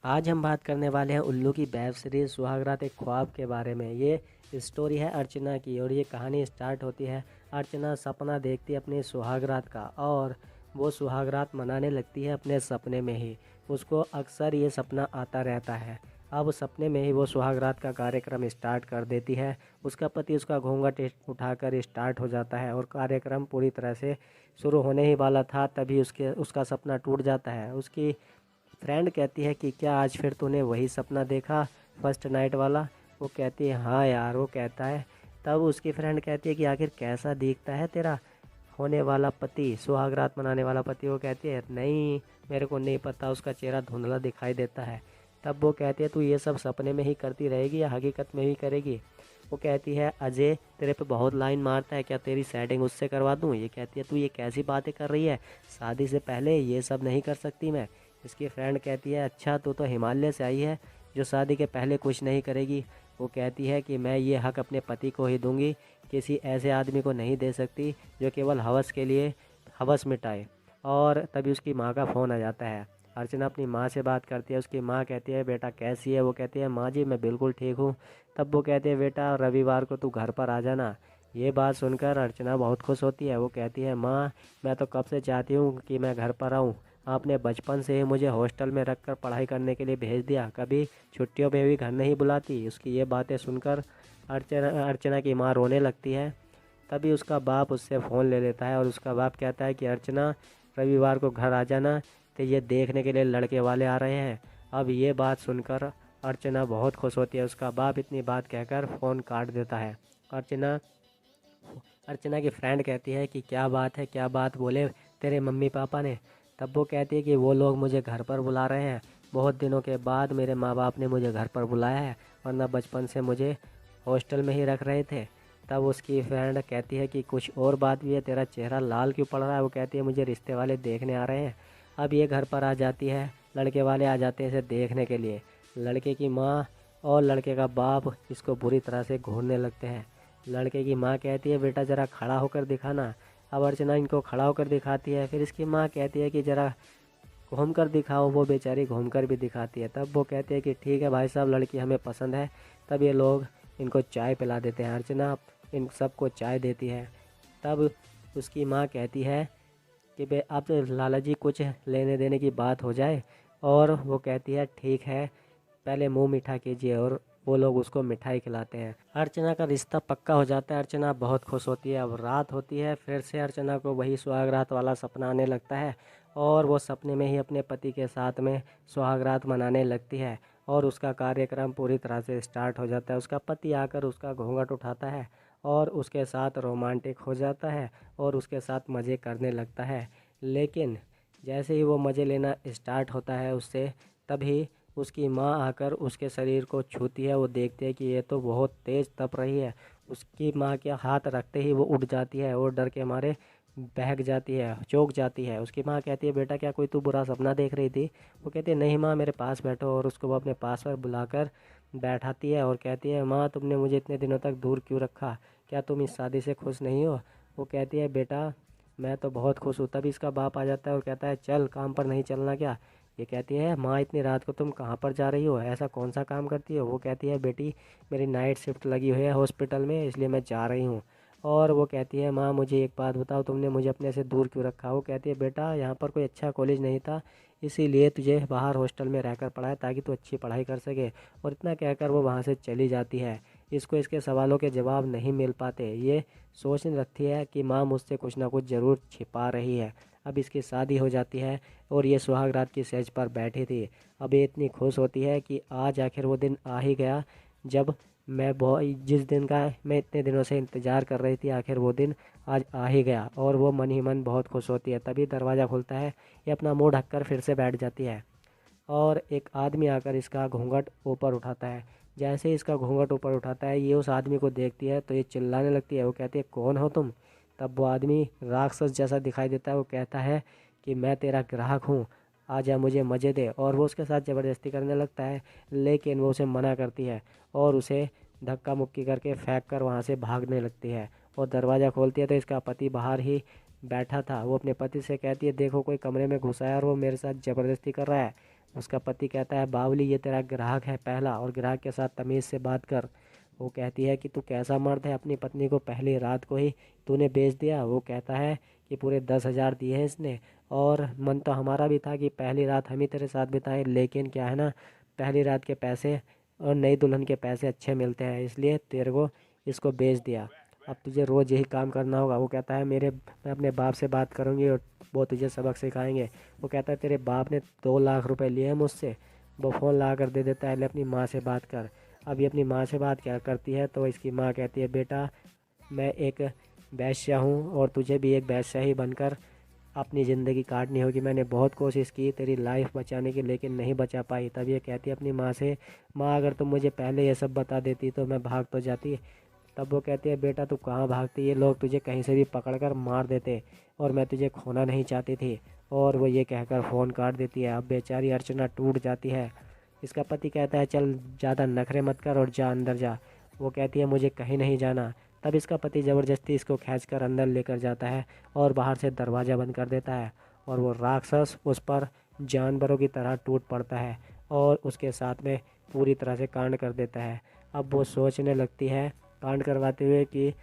आज हम बात करने वाले हैं उल्लू की वेब सीरीज़ सुहागरात एक ख्वाब के बारे में। ये स्टोरी है अर्चना की और ये कहानी स्टार्ट होती है। अर्चना सपना देखती है अपनी सुहागरात का और वो सुहागरात मनाने लगती है अपने सपने में ही। उसको अक्सर ये सपना आता रहता है। अब सपने में ही वो सुहागरात का कार्यक्रम स्टार्ट कर देती है। उसका पति उसका घूंघट उठाकर स्टार्ट हो जाता है और कार्यक्रम पूरी तरह से शुरू होने ही वाला था, तभी उसका सपना टूट जाता है। उसकी फ्रेंड कहती है कि क्या आज फिर तूने वही सपना देखा, फर्स्ट नाइट वाला? वो कहती है हाँ यार। वो कहता है, तब उसकी फ्रेंड कहती है कि आखिर कैसा दिखता है तेरा होने वाला पति, सुहागरात मनाने वाला पति? वो कहती है नहीं, मेरे को नहीं पता, उसका चेहरा धुंधला दिखाई देता है। तब वो कहती है तू ये सब सपने में ही करती रहेगी या हकीकत में भी करेगी? वो कहती है अजय तेरे पे बहुत लाइन मारता है, क्या तेरी सेटिंग उससे करवा दूँ? ये कहती है तू ये कैसी बातें कर रही है, शादी से पहले ये सब नहीं कर सकती मैं। इसकी फ्रेंड कहती है अच्छा तू तो हिमालय से आई है जो शादी के पहले कुछ नहीं करेगी। वो कहती है कि मैं ये हक अपने पति को ही दूंगी, किसी ऐसे आदमी को नहीं दे सकती जो केवल हवस के लिए हवस मिटाए। और तभी उसकी माँ का फ़ोन आ जाता है। अर्चना अपनी माँ से बात करती है। उसकी माँ कहती है बेटा कैसी है? वो कहती है माँ जी मैं बिल्कुल ठीक हूँ। तब वो कहती है बेटा रविवार को तू घर पर आ जाना। ये बात सुनकर अर्चना बहुत खुश होती है। वो कहती है माँ मैं तो कब से चाहती हूँ कि मैं घर पर आऊँ, आपने बचपन से ही मुझे हॉस्टल में रखकर पढ़ाई करने के लिए भेज दिया, कभी छुट्टियों में भी घर नहीं बुलाती। उसकी ये बातें सुनकर अर्चना की माँ रोने लगती है। तभी उसका बाप उससे फ़ोन ले लेता है और उसका बाप कहता है कि अर्चना रविवार को घर आ जाना, तो ये देखने के लिए लड़के वाले आ रहे हैं। अब ये बात सुनकर अर्चना बहुत खुश होती है। उसका बाप इतनी बात कहकर फ़ोन काट देता है। अर्चना अर्चना की फ्रेंड कहती है कि क्या बात है, क्या बात बोले तेरे मम्मी पापा ने? तब वो कहती है कि वो लोग मुझे घर पर बुला रहे हैं, बहुत दिनों के बाद मेरे माँ बाप ने मुझे घर पर बुलाया है, वरना बचपन से मुझे हॉस्टल में ही रख रहे थे। तब उसकी फ्रेंड कहती है कि कुछ और बात भी है, तेरा चेहरा लाल क्यों पड़ रहा है? वो कहती है मुझे रिश्ते वाले देखने आ रहे हैं। अब ये घर पर आ जाती है, लड़के वाले आ जाते हैं इसे देखने के लिए। लड़के की माँ और लड़के का बाप इसको बुरी तरह से घूरने लगते हैं। लड़के की माँ कहती है बेटा ज़रा खड़ा होकर दिखाना। अब अर्चना इनको खड़ा होकर दिखाती है। फिर इसकी माँ कहती है कि ज़रा घूम कर दिखाओ। वो बेचारी घूम कर भी दिखाती है। तब वो कहती है कि ठीक है भाई साहब, लड़की हमें पसंद है। तब ये लोग इनको चाय पिला देते हैं। अर्चना इन सबको चाय देती है। तब उसकी माँ कहती है कि बे अब लाला जी कुछ लेने देने की बात हो जाए। और वो कहती है ठीक है, पहले मुंह मीठा कीजिए। और वो लोग उसको मिठाई खिलाते हैं। अर्चना का रिश्ता पक्का हो जाता है। अर्चना बहुत खुश होती है। अब रात होती है, फिर से अर्चना को वही सुहागरात वाला सपना आने लगता है और वो सपने में ही अपने पति के साथ में सुहागरात मनाने लगती है और उसका कार्यक्रम पूरी तरह से स्टार्ट हो जाता है। उसका पति आकर उसका घूंघट उठाता है और उसके साथ रोमांटिक हो जाता है और उसके साथ मज़े करने लगता है। लेकिन जैसे ही वो मज़े लेना स्टार्ट होता है उससे, तभी उसकी माँ आकर उसके शरीर को छूती है। वो देखती है कि ये तो बहुत तेज़ तप रही है। उसकी माँ के हाथ रखते ही वो उठ जाती है और डर के मारे बहक जाती है, चौंक जाती है। उसकी माँ कहती है बेटा क्या कोई तू बुरा सपना देख रही थी? वो कहती है नहीं माँ, मेरे पास बैठो। और उसको वो अपने पास पर बुलाकर बैठाती है और कहती है माँ तुमने मुझे इतने दिनों तक दूर क्यों रखा? क्या तुम इस शादी से खुश नहीं हो? वो कहती है बेटा मैं तो बहुत खुश हूँ। तभी इसका बाप आ जाता है और कहता है चल काम पर नहीं चलना क्या? ये कहती है माँ इतनी रात को तुम कहाँ पर जा रही हो, ऐसा कौन सा काम करती हो? वो कहती है बेटी मेरी नाइट शिफ्ट लगी हुई है हॉस्पिटल में, इसलिए मैं जा रही हूँ। और वो कहती है माँ मुझे एक बात बताओ, तुमने मुझे अपने से दूर क्यों रखा? वो कहती है बेटा यहाँ पर कोई अच्छा कॉलेज नहीं था, इसीलिए तुझे बाहर हॉस्टल में रहकर पढ़ाया ताकि तू अच्छी पढ़ाई कर सके। और इतना कहकर वो वहाँ से चली जाती है। इसको इसके सवालों के जवाब नहीं मिल पाते। ये सोचने लगती है कि माँ मुझसे कुछ ना कुछ ज़रूर छिपा रही है। अब इसकी शादी हो जाती है और ये सुहाग रात की सेज पर बैठी थी। अब ये इतनी खुश होती है कि आज आखिर वो दिन आ ही गया जब मैं बहुत जिस दिन का मैं इतने दिनों से इंतज़ार कर रही थी, आखिर वो दिन आज आ ही गया। और वो मन ही मन बहुत खुश होती है। तभी दरवाज़ा खुलता है, ये अपना मुंह ढककर फिर से बैठ जाती है और एक आदमी आकर इसका घूंघट ऊपर उठाता है। जैसे ही इसका घूंघट ऊपर उठाता है, ये उस आदमी को देखती है तो ये चिल्लाने लगती है। वो कहती है कौन हो तुम? तब वो आदमी राक्षस जैसा दिखाई देता है। वो कहता है कि मैं तेरा ग्राहक हूँ, आजा मुझे मज़े दे। और वो उसके साथ ज़बरदस्ती करने लगता है, लेकिन वो उसे मना करती है और उसे धक्का मुक्की करके फेंक कर वहाँ से भागने लगती है। और दरवाज़ा खोलती है तो इसका पति बाहर ही बैठा था। वो अपने पति से कहती है देखो कोई कमरे में घुसा है और वो मेरे साथ ज़बरदस्ती कर रहा है। उसका पति कहता है बावली ये तेरा ग्राहक है पहला, और ग्राहक के साथ तमीज़ से बात कर। वो कहती है कि तू कैसा मर्द है, अपनी पत्नी को पहली रात को ही तूने बेच दिया। वो कहता है कि पूरे 10,000 दिए हैं इसने, और मन तो हमारा भी था कि पहली रात हम ही तेरे साथ बिताएं, लेकिन क्या है ना, पहली रात के पैसे और नई दुल्हन के पैसे अच्छे मिलते हैं, इसलिए तेरे को इसको बेच दिया। अब तुझे रोज़ यही काम करना होगा। वो कहता है मैं अपने बाप से बात करूँगी और वो तुझे सबक सिखाएंगे। वो कहता है तेरे बाप ने 2 लाख रुपए लिए हैं मुझसे। वो फ़ोन ला कर दे देता है, ले अपनी माँ से बात कर। अब ये अपनी माँ से बात क्या करती है तो इसकी माँ कहती है बेटा मैं एक वेश्या हूँ और तुझे भी एक वेश्या ही बनकर अपनी ज़िंदगी काटनी होगी। मैंने बहुत कोशिश की तेरी लाइफ बचाने की, लेकिन नहीं बचा पाई। तब ये कहती है अपनी माँ से, माँ अगर तुम मुझे पहले ये सब बता देती तो मैं भाग तो जाती। तब वो कहती है बेटा तू कहाँ भागती, ये लोग तुझे कहीं से भी पकड़ कर मार देते और मैं तुझे खोना नहीं चाहती थी। और वो ये कहकर फ़ोन काट देती है। अब बेचारी अर्चना टूट जाती है। इसका पति कहता है चल ज़्यादा नखरे मत कर और जा अंदर जा। वो कहती है मुझे कहीं नहीं जाना। तब इसका पति ज़बरदस्ती इसको खींचकर अंदर लेकर जाता है और बाहर से दरवाज़ा बंद कर देता है, और वो राक्षस उस पर जानवरों की तरह टूट पड़ता है और उसके साथ में पूरी तरह से कांड कर देता है। अब वो सोचने लगती है कांड करवाते हुए कि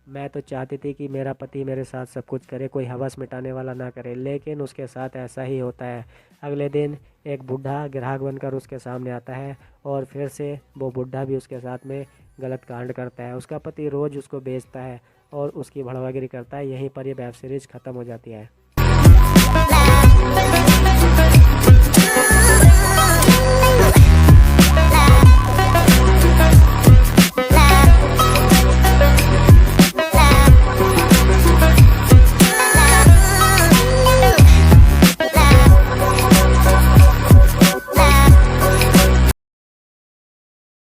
मैं तो चाहती थी कि मेरा पति मेरे साथ सब कुछ करे, कोई हवस मिटाने वाला ना करे, लेकिन उसके साथ ऐसा ही होता है। अगले दिन एक बूढ़ा ग्राहक बनकर उसके सामने आता है और फिर से वो बूढ़ा भी उसके साथ में गलत कांड करता है। उसका पति रोज़ उसको बेचता है और उसकी भड़वागिरी करता है। यहीं पर ये वेब सीरीज़ ख़त्म हो जाती है।